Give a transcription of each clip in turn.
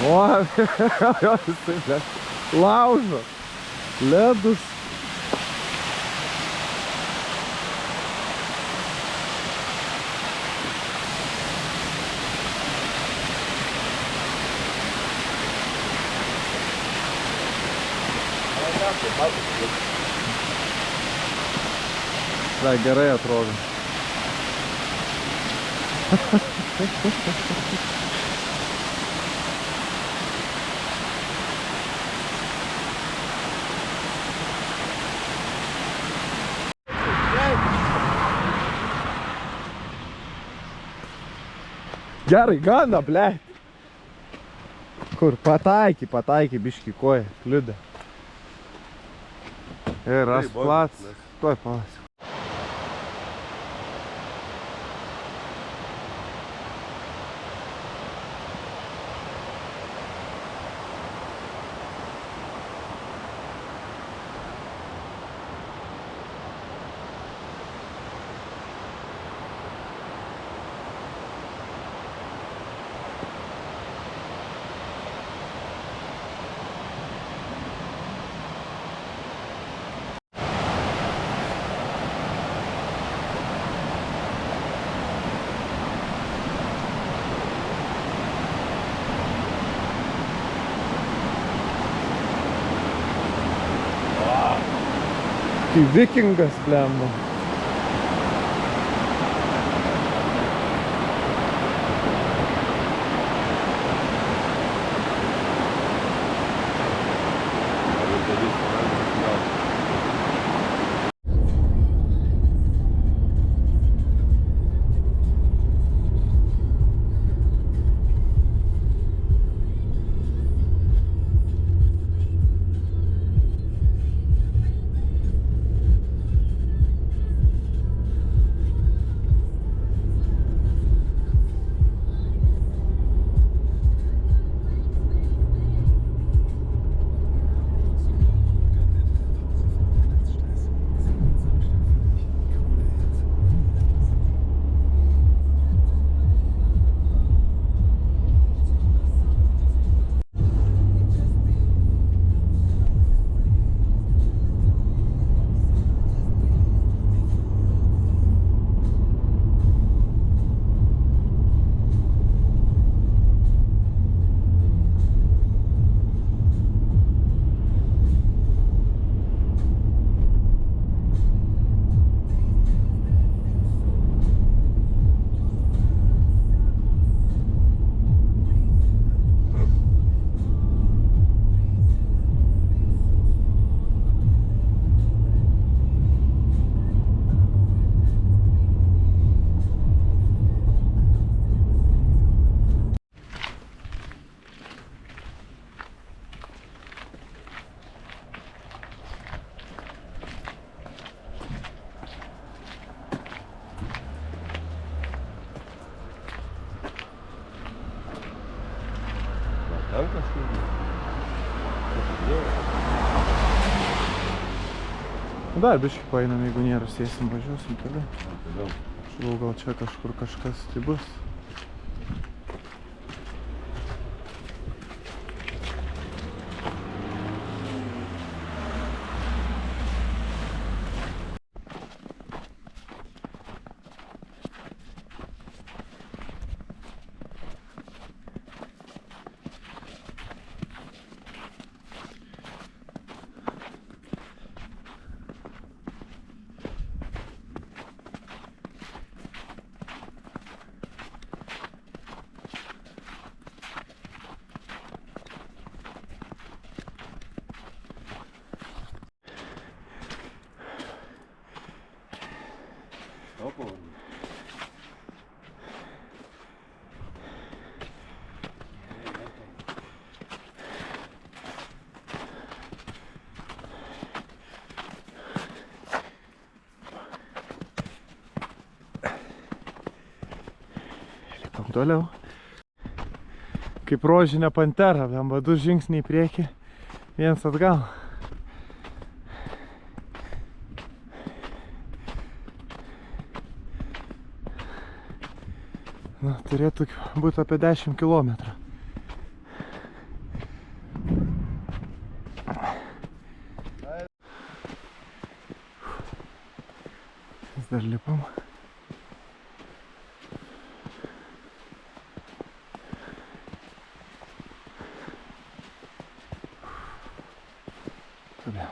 O, jisai, blėt, laužo ledus. Da, gerai atrodo. Gerai, gana, blėt. Kur? Pataiky biškį koją, kliudę. Ir rasplats. Tuoj palas. Kaip vikingas, blemba. Ten kažkur. Dar biškį paeinam, jeigu nėra, sėsim, važiuosim toliau. Žinau, gal čia kažkur kažkas tai bus. Toliau. Kaip rožinė pantera, blemba 2 žingsniai į priekį, 1 atgal. Na, turėtų būti apie 10 kilometrų. Vis dar lipam. Problema.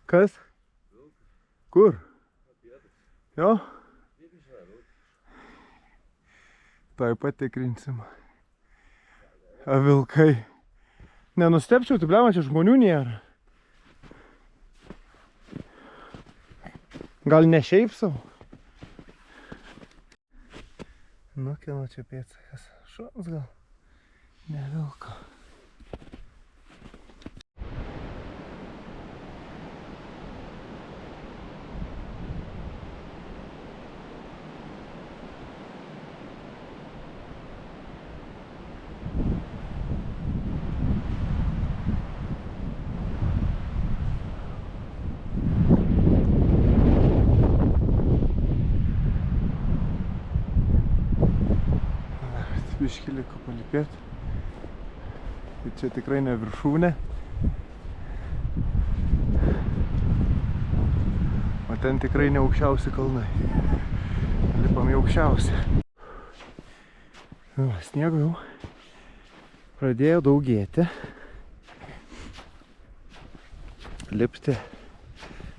Kas? Kur? Jo? Tai patikrinsim. A vilkai. Nenustepčiau, tai blema, čia žmonių nėra. Gal ne šiaip savo? Nu, kieno čia pėdsakas? Šuns gal? Ne vilko. Biškį liko palipėti. Ir čia tikrai ne viršūnė. O ten tikrai ne aukščiausi kalnai. Lipam į aukščiausią. Sniego jau pradėjo daugėti. Lipti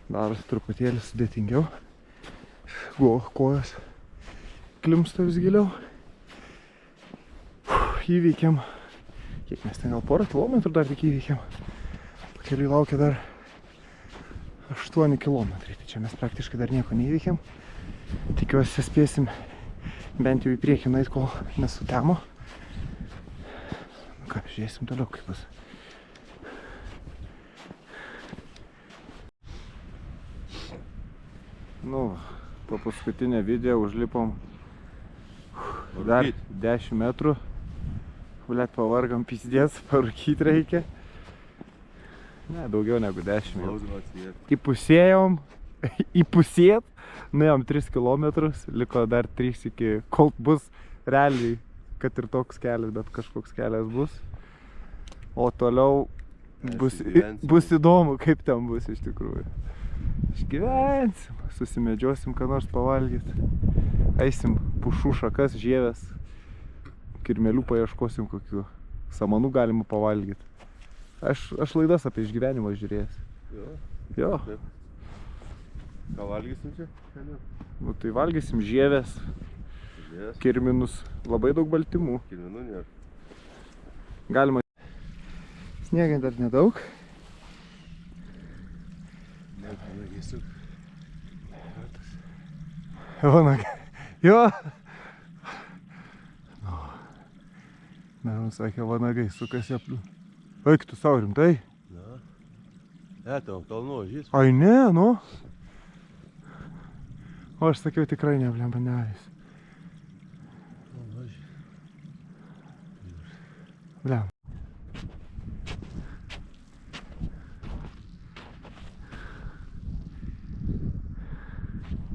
darosi truputėlį sudėtingiau. Kojos klimpsta vis giliau. Įveikėm, kiek mes ten gal porą kilometrų dar tik įveikėm. Pakeliui laukia dar 8 kilometrai, tai čia mes praktiškai dar nieko neįveikėm. Tikiuosi spėsim bent jau į priekį nueit, kol nesutemo. Nu ką, žiūrėsim toliau kaip bus. Nu, po paskutinę video užlipom dar 10 metrų. Blet, pavargam pizdės, parūkyt reikia. Ne, daugiau negu 10 jau. Įpusėjom, įpusėt, nuėjom 3 kilometrus, liko dar 3 iki, kol bus realiai, kad ir toks kelias, bet kažkoks kelias bus. O toliau bus įdomu, kaip ten bus iš tikrųjų. Išgyvensim, susimedžiosim, ką nors pavalgyti. Eisim pušų šakas, žievės. Kirmelių paieškosim kokių. Samanų galima pavalgyti. Aš laidas apie išgyvenimą žiūrėjęs. Jo. Ką valgysim čia? Nu tai valgysim žievės, kirminus, labai daug baltymų. Kirminų nėra. Galima. Sniegant dar nedaug. Vanagai. Jo. Man sakė, vanagai sukasi apliu. Eik tu savo rimtai? Na. Tam kalnu žys. Ai ne, nu. O aš sakiau tikrai ne, blemba, neais. Blem.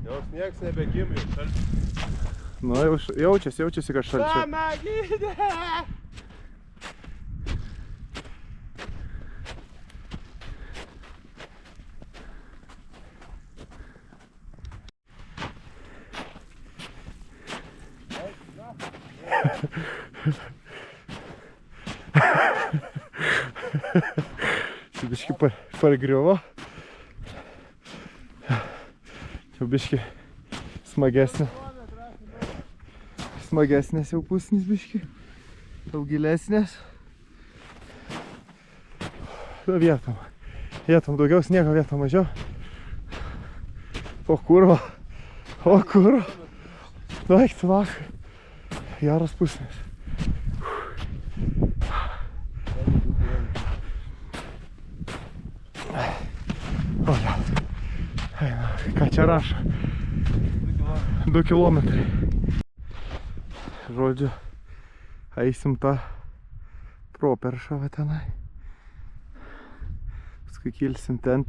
Jau sniegs nebegim, jau šalčiai. Nu, jaučiasi, kad šalčia. Samagydė! Čia biški pargriuvo. Čia biški smagesnė. Smagesnės jau pusnis biški. Daug gilesnės. Vietom daugiau sniego, vietom mažiau. O kurva. O kurva. Daik tu nakai. Geras pusnis. Ką čia rašo? 2 kilometrai. Žodžiu, eisim tą properšą va tenai. Paskui kilsim ten.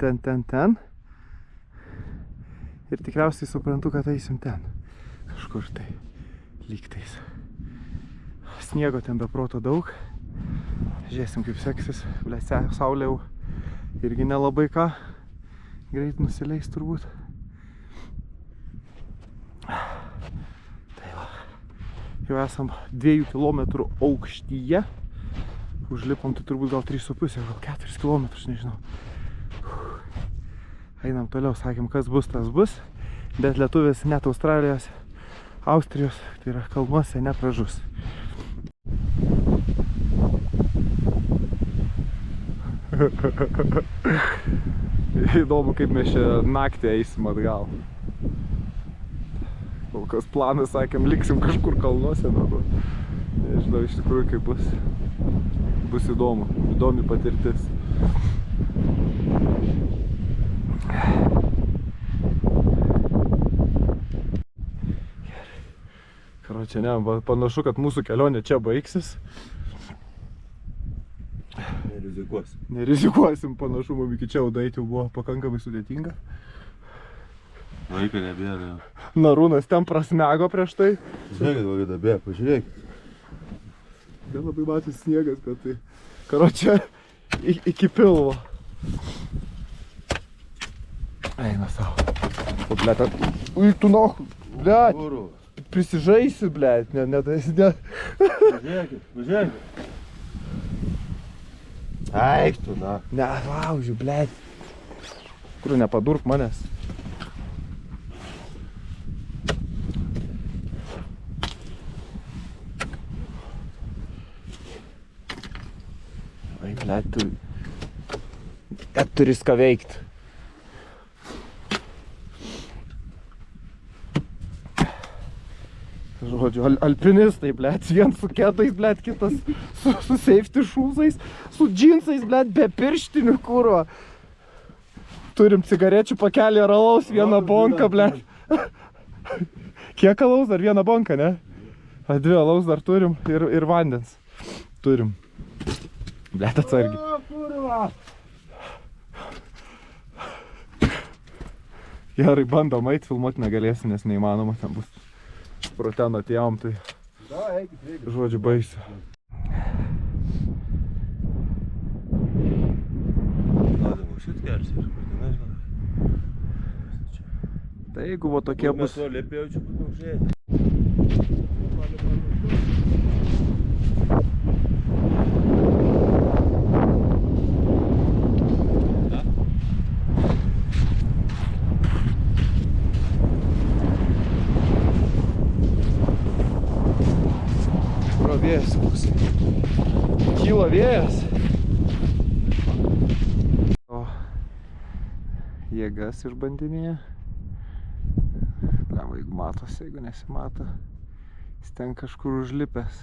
Ir tikriausiai suprantu, kad eisim ten. Kažkur tai lygtais. Sniego ten be proto daug. Žiūrėsim, kaip seksis. Saulė jau irgi nelabai ką. Greit nusileis turbūt. Tai va. Jau esam 2 kilometrų aukštyje. Užlipom tai turbūt gal 3,5, gal 4 kilometrus, nežinau. Einam toliau, sakėm, kas bus, tas bus. Bet lietuvis net Australijos, Austrijos, tai yra kalnuose, nepražus. Įdomu, kaip mes čia naktį eisim atgal. Kol kas planas, sakėm, liksim kažkur kalnuose. Nežinau, iš tikrųjų, kaip bus. Bus įdomu, įdomi patirtis. Karočią, ne, panašu, kad mūsų kelionė čia baigsis. Nerizikuosim, panašu, mums iki čia daeiti jau buvo pakankamai sudėtinga. Laiko nebėra. Narūnas ten prasmego prieš tai. Žiūrėkit, kokia dabė, pažiūrėkit. Gal labai matys sniegas, bet tai... Karočią, iki pilvo. Eina savo. O, blėt, ui, tu noh, blėt. Prisižaisi, blėt, ne. Pažiūrėkit. Eik tu, na. Ne, laužiu, blėt. Kur nepadurk manęs. Oi, blėt, tu... Net turis ką veikt. Žodžiu, alpinistai, blėt, vien su kedais, blėt, kitas su safety šūzais, su džinsais, blėt, be pirštinių, kuro. Turim cigarečių pakelį ir alaus, vieną bonką, blėt. Kiek alaus? Dar vieną bonką, ne? 2 alaus dar turim ir vandens. Turim. Blėt, atsargiai. Gerai, bandom eit, filmuot negalėsim, nes neįmanoma, ten bus. Pro ten atėjom, tai žodžiu baisiu. Tai jeigu va tokie bus... Vėjas koks. Kyla vėjas. O jėgas išbandinėja. Bleva, jeigu matosi, jeigu nesimato. Jis ten kažkur užlipęs.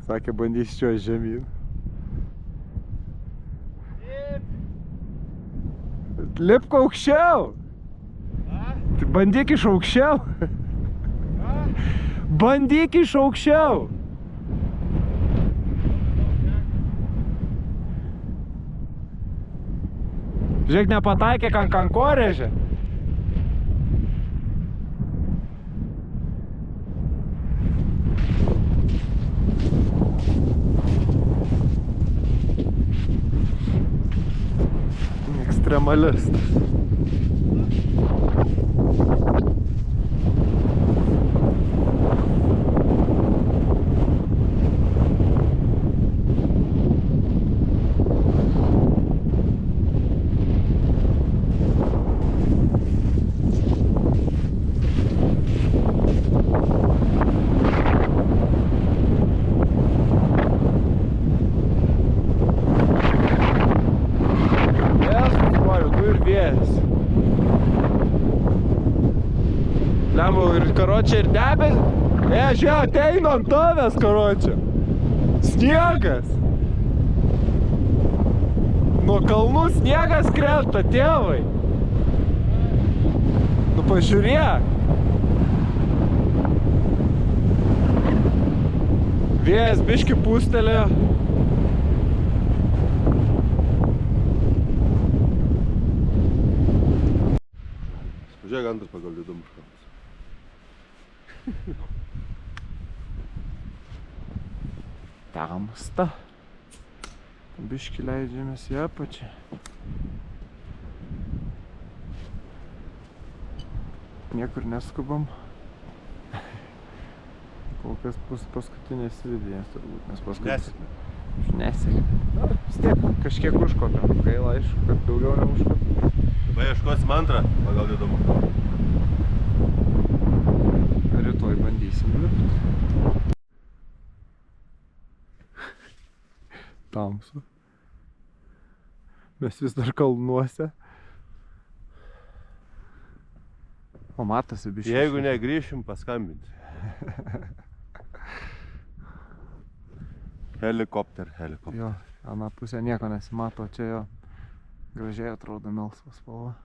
Sakė, bandys čiuožt žemyn. Lipk aukščiau! Bandyk iš aukščiau. Bandyk iš aukščiau. Žiūrėk, nepataikė kankorėžė. Ekstremalistas. Ir karočią ir debes. Žiūrėk, ateina ant tavęs, karočią. Sniegas. Nuo kalnų sniegas krenta, tėvai. Nu pažiūrėk. Vėjas biški pūstelėjo. Pažiūrėk, antras pagal įdomus kapas. Tamsta. Biški leidžiamės į apačią. Niekur neskubam. Kol kas paskutinės vidinės turbūt, nes Nesėkmė. Nesėkmė. Na, vis tiek kažkiek užkopėm. Gaila, aišku, kad daugiau neužkopėm. Dabar ieškosim antrą pagal įdomus kapas. Rytoj bandysim lipti. Tamsu. Mes vis dar kalnuose. O matosi biškis. Jeigu negrįšim, paskambinti. Helikopter. Jo, ana pusė nieko nesimato, čia jo gražiai atrodo melsvas spalva.